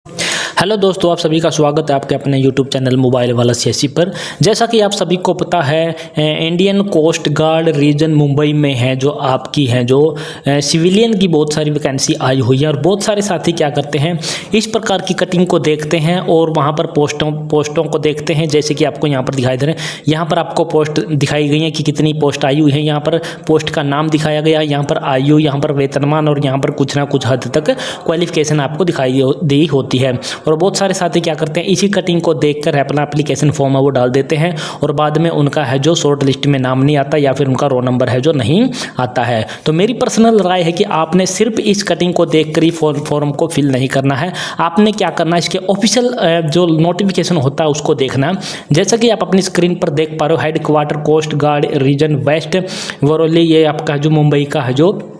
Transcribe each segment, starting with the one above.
Hello दोस्तों, आप सभी का स्वागत है आपके अपने यूट्यूब चैनल मोबाइल वाला सीएससी पर। जैसा कि आप सभी को पता है, Indian coast guard region Mumbai में है जो आपकी है जो सिविलियन की बहुत सारी वैकेंसी आई हुई है। और बहुत सारे साथी क्या करते हैं, इस प्रकार की कटिंग को देखते हैं और वहाँ पर पोस्टों को देखते हैं। जैसे कि आपको यहाँ पर दिखाई दे रहे हैं, यहाँ पर आपको पोस्ट दिखाई गई है कि कितनी पोस्ट आई हुई है। यहाँ पर पोस्ट का नाम दिखाया गया है, यहाँ पर आयु, यहाँ पर वेतनमान और यहाँ पर कुछ ना कुछ हद तक क्वालिफिकेशन आपको दिखाई दी होती है। और बहुत सारे साथी क्या करते हैं, इसी कटिंग को देखकर अपना एप्लीकेशन फॉर्म है वो डाल देते हैं और बाद में उनका है जो शॉर्ट लिस्ट में नाम नहीं आता या फिर उनका रोल नंबर है जो नहीं आता है। तो मेरी पर्सनल राय है कि आपने सिर्फ इस कटिंग को देखकर ही फॉर्म को फिल नहीं करना है। आपने क्या करना है, इसके ऑफिशियल जो नोटिफिकेशन होता है उसको देखना है। जैसा कि आप अपनी स्क्रीन पर देख पा रहे हो, headquarter coast guard region west Worli, ये आपका जो मुंबई का है जो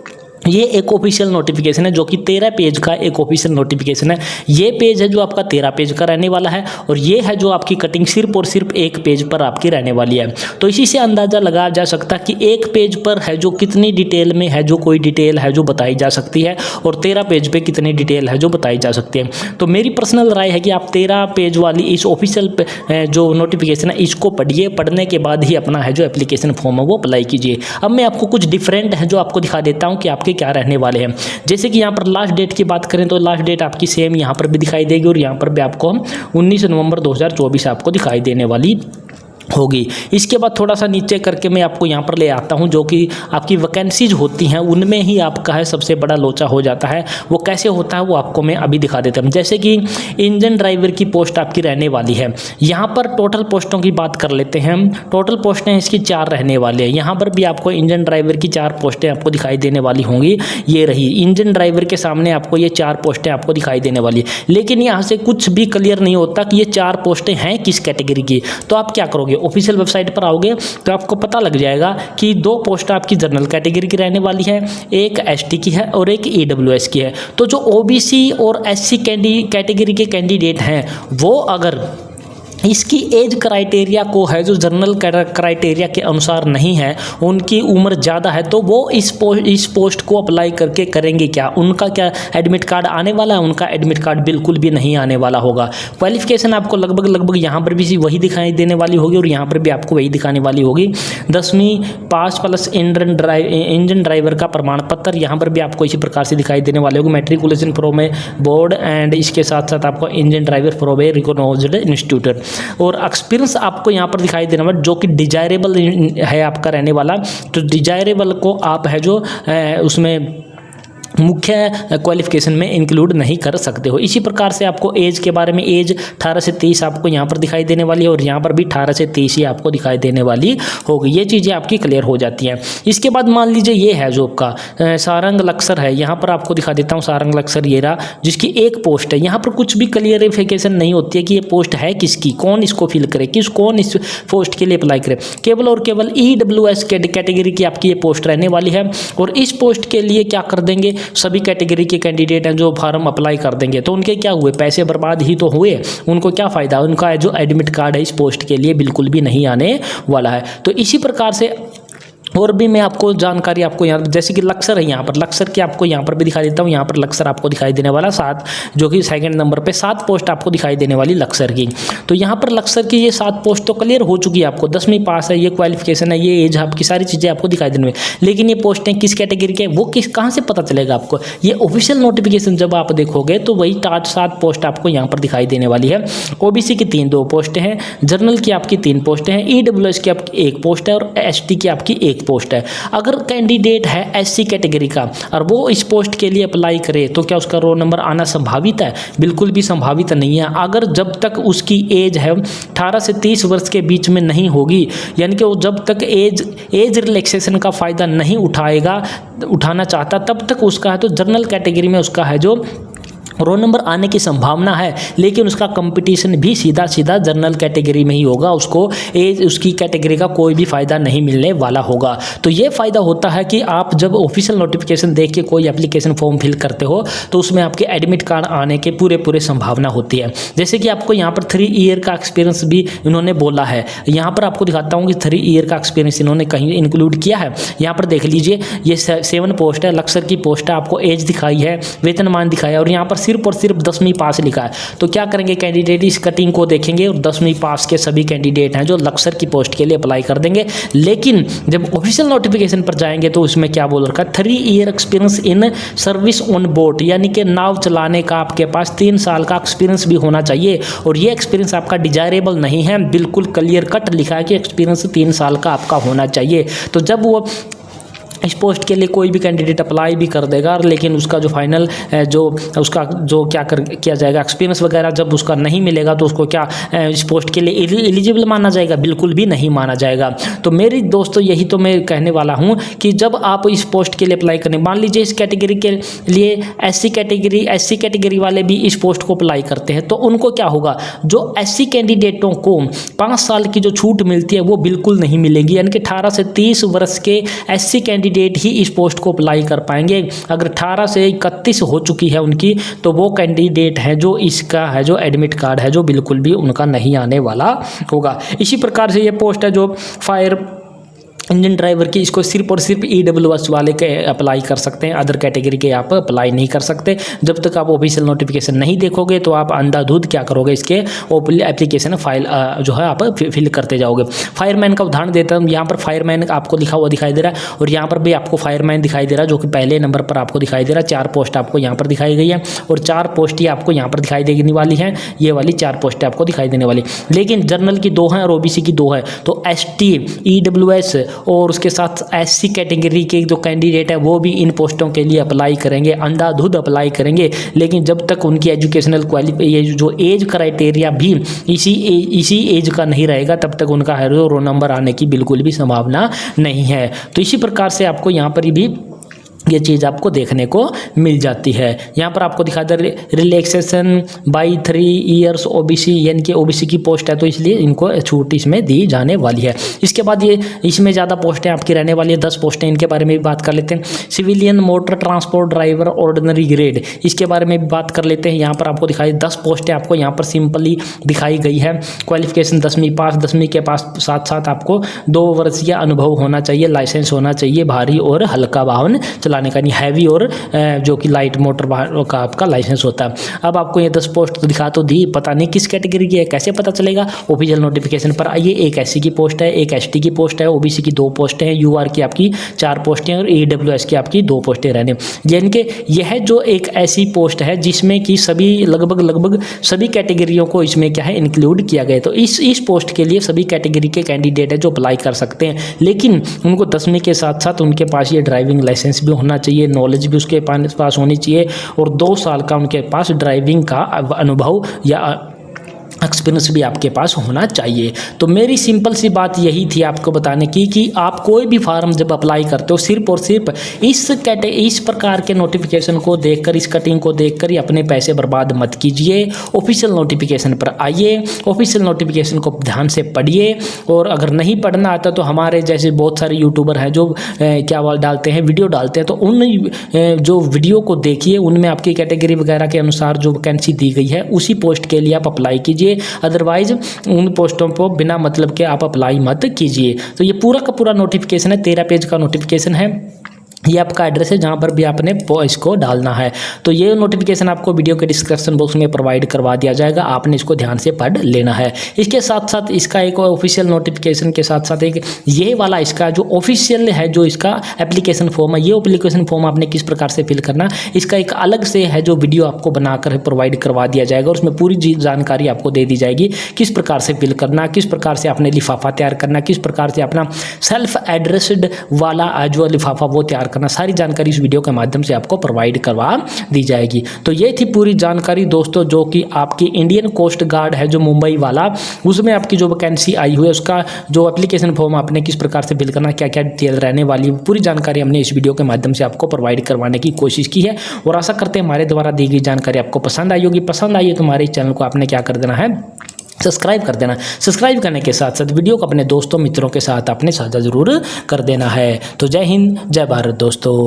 ये एक ऑफिशियल नोटिफिकेशन है जो कि 13 पेज का एक ऑफिशियल नोटिफिकेशन है। ये पेज है जो आपका 13 पेज का रहने वाला है और ये है जो आपकी कटिंग सिर्फ और सिर्फ एक पेज पर आपकी रहने वाली है। तो इसी से अंदाज़ा लगाया जा सकता है कि एक पेज पर है जो कितनी डिटेल में है जो कोई डिटेल है जो बताई जा सकती है और 13 पेज पे कितनी डिटेल है जो बताई जा सकती है। तो मेरी पर्सनल राय है कि आप 13 पेज वाली इस ऑफिशियल जो नोटिफिकेशन है इसको पढ़िए। पढ़ने के बाद ही अपना है जो एप्लीकेशन फॉर्म है वो अप्लाई कीजिए। अब मैं आपको कुछ डिफरेंट है जो आपको दिखा देता हूँ कि आपके क्या रहने वाले हैं। जैसे कि यहाँ पर लास्ट डेट की बात करें तो लास्ट डेट आपकी सेम यहाँ पर भी दिखाई देगी और यहाँ पर भी आपको 19 नवंबर 2024 आपको दिखाई देने वाली होगी। इसके बाद थोड़ा सा नीचे करके मैं आपको यहाँ पर ले आता हूँ जो कि आपकी वैकेंसीज होती हैं उनमें ही आपका है सबसे बड़ा लोचा हो जाता है। वो कैसे होता है वो आपको मैं अभी दिखा देता हूँ। जैसे कि इंजन ड्राइवर की पोस्ट आपकी रहने वाली है। यहाँ पर टोटल पोस्टों की बात कर लेते हैं। टोटल पोस्टें इसकी 4 रहने वाली है। यहाँ पर भी आपको इंजन ड्राइवर की 4 पोस्टें आपको दिखाई देने वाली होंगी। ये रही इंजन ड्राइवर के सामने आपको ये 4 पोस्टें आपको दिखाई देने वाली है। लेकिन यहाँ से कुछ भी क्लियर नहीं होता कि ये 4 पोस्टें हैं किस कैटेगरी की। तो आप क्या करोगे, ऑफिशियल वेबसाइट पर आओगे तो आपको पता लग जाएगा कि 2 पोस्ट आपकी जनरल कैटेगरी की रहने वाली है, एक एसटी की है और एक ईडब्ल्यूएस की है। तो जो ओबीसी और एससी कैटेगरी के कैंडिडेट हैं वो अगर इसकी एज क्राइटेरिया को है जो जनरल क्राइटेरिया के अनुसार नहीं है, उनकी उम्र ज़्यादा है, तो वो इस पोस्ट को अप्लाई करके करेंगे क्या, उनका क्या एडमिट कार्ड आने वाला है? उनका एडमिट कार्ड बिल्कुल भी नहीं आने वाला होगा। क्वालिफिकेशन आपको लगभग यहाँ पर भी वही दिखाई देने वाली होगी और यहाँ पर भी आपको वही दिखाने वाली होगी। 10वीं पास प्लस इंजन ड्राइवर का प्रमाण पत्र यहाँ पर भी आपको इसी प्रकार से दिखाई देने वाले होगी। Matriculation from a board and इसके साथ साथ आपको engine driver from a recognised institute और एक्सपीरियंस आपको यहाँ पर दिखाई देने वाला जो कि डिजायरेबल है आपका रहने वाला। तो डिजायरेबल को आप है जो उसमें मुख्य क्वालिफिकेशन में इंक्लूड नहीं कर सकते हो। इसी प्रकार से आपको एज के बारे में, एज 18 से 30 आपको यहाँ पर दिखाई देने वाली है और यहाँ पर भी 18 से 30 ही आपको दिखाई देने वाली होगी। ये चीज़ें आपकी क्लियर हो जाती हैं। इसके बाद मान लीजिए ये है जो आपका सारंग लक्सर है। यहाँ पर आपको दिखा देता हूँ सारंग लक्सर ये रहा जिसकी एक पोस्ट है। यहाँ पर कुछ भी क्लियरिफिकेशन नहीं होती है कि ये पोस्ट है किसकी, कौन इसको फिल करे, कौन इस पोस्ट के लिए अप्लाई करे। केवल और केवल ईडब्ल्यूएस कैटेगरी की आपकी ये पोस्ट रहने वाली है और इस पोस्ट के लिए क्या कर देंगे, सभी कैटेगरी के कैंडिडेट हैं जो फॉर्म अप्लाई कर देंगे तो उनके क्या हुए, पैसे बर्बाद ही तो हुए। उनको क्या फ़ायदा, उनका जो एडमिट कार्ड है इस पोस्ट के लिए बिल्कुल भी नहीं आने वाला है। तो इसी प्रकार से और भी मैं आपको जानकारी आपको यहाँ जैसे कि लक्सर है, यहाँ पर लक्सर की आपको यहाँ पर भी दिखाई देता हूँ। यहाँ पर लक्सर आपको दिखाई देने वाला 7 जो कि सेकंड नंबर पे 7 पोस्ट आपको दिखाई देने वाली लक्सर की। तो यहाँ पर लक्सर की ये 7 पोस्ट तो क्लियर हो चुकी है। आपको 10वीं पास है, ये क्वालिफिकेशन है, ये एज, आपकी सारी चीज़ें आपको दिखाई देने वाली। लेकिन ये पोस्टें किस कैटेगरी के वो कहाँ से पता चलेगा आपको? ये ऑफिशियल नोटिफिकेशन जब आप देखोगे तो वही 7 पोस्ट आपको यहाँ पर दिखाई देने वाली है। ओबीसी की 2 पोस्टें हैं, जनरल की आपकी 3 पोस्टें हैं, ईडब्ल्यूएस की आपकी 1 पोस्ट है और एसटी की आपकी 1 पोस्ट है। अगर कैंडिडेट है एससी कैटेगरी का और वो इस पोस्ट के लिए अप्लाई करे तो क्या उसका रोल नंबर आना संभावित है? बिल्कुल भी संभावित नहीं है। अगर जब तक उसकी एज है 18 से 30 वर्ष के बीच में नहीं होगी, यानी कि वो जब तक एज रिलैक्सेशन का फ़ायदा नहीं उठाना चाहता तब तक उसका है तो जनरल कैटेगरी में उसका है जो रोल नंबर आने की संभावना है। लेकिन उसका कंपटीशन भी सीधा जनरल कैटेगरी में ही होगा। उसको उसकी कैटेगरी का कोई भी फ़ायदा नहीं मिलने वाला होगा। तो ये फ़ायदा होता है कि आप जब ऑफिशियल नोटिफिकेशन देख के कोई एप्लीकेशन फॉर्म फिल करते हो तो उसमें आपके एडमिट कार्ड आने के पूरे संभावना होती है। जैसे कि आपको यहाँ पर 3 ईयर का एक्सपीरियंस भी इन्होंने बोला है। यहाँ पर आपको दिखाता हूँ कि 3 ईयर का एक्सपीरियंस इन्होंने कहीं इंक्लूड किया है। यहाँ पर देख लीजिए, ये 7 पोस्ट है, लक्सर की पोस्ट है, आपको एज दिखाई है, वेतनमान दिखाया और यहाँ पर सिर्फ और सिर्फ 10वीं पास लिखा है। तो क्या करेंगे कैंडिडेट, इस कटिंग को देखेंगे और 10वीं पास के सभी कैंडिडेट हैं जो लक्सर की पोस्ट के लिए अप्लाई कर देंगे। लेकिन जब ऑफिशियल नोटिफिकेशन पर जाएंगे तो उसमें क्या बोल रखा है, 3 year experience in service on boat, यानी कि नाव चलाने का आपके पास 3 साल का एक्सपीरियंस भी होना चाहिए। और ये एक्सपीरियंस आपका डिजायरेबल नहीं है, बिल्कुल क्लियर कट लिखा है कि एक्सपीरियंस 3 साल का आपका होना चाहिए। तो जब वो इस पोस्ट के लिए कोई भी कैंडिडेट अप्लाई भी कर देगा, लेकिन उसका जो फाइनल जो उसका जो किया जाएगा एक्सपीरियंस वगैरह जब उसका नहीं मिलेगा तो उसको क्या इस पोस्ट के लिए एलिजिबल माना जाएगा? बिल्कुल भी नहीं माना जाएगा। तो मेरी दोस्तों यही तो मैं कहने वाला हूँ कि जब आप इस पोस्ट के लिए अप्लाई करें, मान लीजिए इस कैटेगरी के लिए एससी कैटेगरी वाले भी इस पोस्ट को अप्लाई करते हैं, तो उनको क्या होगा, जो एससी कैंडिडेटों को 5 साल की जो छूट मिलती है वो बिल्कुल नहीं मिलेगी। यानी कि 18 से 30 वर्ष के एससी कैंडिडेट ही इस पोस्ट को अप्लाई कर पाएंगे। अगर 18 से 31 हो चुकी है उनकी, तो वो कैंडिडेट है जो इसका है जो एडमिट कार्ड है जो बिल्कुल भी उनका नहीं आने वाला होगा। इसी प्रकार से ये पोस्ट है जो फायर इंजन ड्राइवर की, इसको सिर्फ और सिर्फ EWS वाले के अप्लाई कर सकते हैं, अदर कैटेगरी के आप अप्लाई नहीं कर सकते। जब तक आप ऑफिशियल नोटिफिकेशन नहीं देखोगे तो आप अंधाधुंध क्या करोगे, इसके एप्लीकेशन फाइल जो है आप फिल करते जाओगे। फायरमैन का उदाहरण देता हूँ, यहाँ पर फायरमैन आपको लिखा हुआ दिखाई दे रहा है और यहाँ पर भी आपको फायरमैन दिखाई दे रहा है जो कि पहले नंबर पर आपको दिखाई दे रहा है। 4 पोस्ट आपको यहाँ पर दिखाई गई है और 4 पोस्ट ही आपको यहाँ पर दिखाई देने वाली हैं, ये वाली 4 पोस्टें आपको दिखाई देने वाली। लेकिन जनरल की 2 हैं और OBC की 2 है। तो ST, EWS और उसके साथ SC कैटेगरी के जो कैंडिडेट है वो भी इन पोस्टों के लिए अप्लाई करेंगे, अंधाधुंध अप्लाई करेंगे। लेकिन जब तक उनकी एजुकेशनल ये जो एज क्राइटेरिया भी इसी एज का नहीं रहेगा, तब तक उनका रोल नंबर आने की बिल्कुल भी संभावना नहीं है। तो इसी प्रकार से आपको यहाँ पर भी ये चीज़ आपको देखने को मिल जाती है। यहाँ पर आपको दिखा दे रिलैक्सेशन बाई 3 ईयर्स OBC, यानी कि OBC की पोस्ट है तो इसलिए इनको छूट इसमें दी जाने वाली है। इसके बाद ये इसमें ज़्यादा पोस्टें आपकी रहने वाली है, 10 पोस्टें, इनके बारे में भी बात कर लेते हैं। Civilian motor transport driver ordinary grade, इसके बारे में भी बात कर लेते हैं। यहाँ पर आपको दिखाई 10 पोस्टें आपको यहाँ पर सिंपली दिखाई गई है। क्वालिफिकेशन 10वीं पास, 10वीं के पास साथ साथ आपको 2 वर्षीय अनुभव होना चाहिए, लाइसेंस होना चाहिए भारी और हल्का वाहन चलाने का, नहीं हैवी और जो कि लाइट मोटर वाहन का आपका लाइसेंस होता है। अब आपको ये 10 पोस्ट तो दिखा तो दी, पता नहीं किस कैटेगरी की है, कैसे पता चलेगा? ऑफिशियल नोटिफिकेशन पर आइए। एक SC की पोस्ट है, एक ST की पोस्ट है, OBC की 2 पोस्टें हैं, UR की आपकी 4 पोस्टें और EWS की आपकी 2 पोस्टें रहने। यानी कि यह जो एक ऐसी पोस्ट है जिसमें कि सभी लगभग सभी कैटेगरियों को इसमें क्या है इंक्लूड किया गया। तो इस पोस्ट के लिए सभी कैटेगरी के कैंडिडेट है जो अप्लाई कर सकते हैं, लेकिन उनको 10वीं के साथ साथ उनके पास ये ड्राइविंग लाइसेंस भी होना चाहिए, नॉलेज भी उसके पास होनी चाहिए और 2 साल का उनके पास ड्राइविंग का अनुभव या एक्सपीरियंस भी आपके पास होना चाहिए। तो मेरी सिंपल सी बात यही थी आपको बताने की कि आप कोई भी फार्म जब अप्लाई करते हो सिर्फ और सिर्फ इस प्रकार के नोटिफिकेशन को देखकर, इस कटिंग को देखकर ही अपने पैसे बर्बाद मत कीजिए। ऑफिशियल नोटिफिकेशन पर आइए, ऑफिशियल नोटिफिकेशन को ध्यान से पढ़िए और अगर नहीं पढ़ना आता तो हमारे जैसे बहुत सारे यूट्यूबर हैं जो क्या डालते हैं, वीडियो डालते हैं, तो उन जो वीडियो को देखिए, उनमें आपकी कैटेगरी वगैरह के अनुसार जो वैकेंसी दी गई है उसी पोस्ट के लिए आप अप्लाई कीजिए। अदरवाइज उन पोस्टों को बिना मतलब के आप अप्लाई मत कीजिए। तो ये पूरा का पूरा नोटिफिकेशन है, 13 पेज का नोटिफिकेशन है। ये आपका एड्रेस है जहाँ पर भी आपने इसको डालना है। तो ये नोटिफिकेशन आपको वीडियो के डिस्क्रिप्शन बॉक्स में प्रोवाइड करवा दिया जाएगा, आपने इसको ध्यान से पढ़ लेना है। इसके साथ साथ इसका एक ऑफिशियल नोटिफिकेशन के साथ साथ एक ये वाला इसका जो ऑफिशियल है जो इसका एप्लीकेशन फॉर्म है, ये एप्लीकेशन फॉर्म आपने किस प्रकार से फिल करना, इसका एक अलग से है जो वीडियो आपको बनाकर प्रोवाइड करवा दिया जाएगा और उसमें पूरी जानकारी आपको दे दी जाएगी किस प्रकार से फिल करना, किस प्रकार से आपने लिफाफा तैयार करना, किस प्रकार से अपना सेल्फ एड्रेस्ड वाला जो लिफाफा वो तैयार करना, सारी जानकारी इस वीडियो के माध्यम से आपको प्रोवाइड करवा दी जाएगी। तो ये थी पूरी जानकारी दोस्तों जो कि आपकी इंडियन कोस्ट गार्ड है जो मुंबई वाला, उसमें आपकी जो वैकेंसी आई हुई है उसका जो एप्लीकेशन फॉर्म आपने किस प्रकार से फिल करना, क्या क्या डिटेल रहने वाली, पूरी जानकारी हमने इस वीडियो के माध्यम से आपको प्रोवाइड करवाने की कोशिश की है और आशा करते हैं हमारे द्वारा दी गई जानकारी आपको पसंद आई होगी। पसंद आई है तो हमारे चैनल को आपने क्या कर देना है, सब्सक्राइब कर देना। सब्सक्राइब करने के साथ साथ वीडियो को अपने दोस्तों मित्रों के साथ आपने साझा जरूर कर देना है। तो जय हिंद, जय भारत दोस्तों।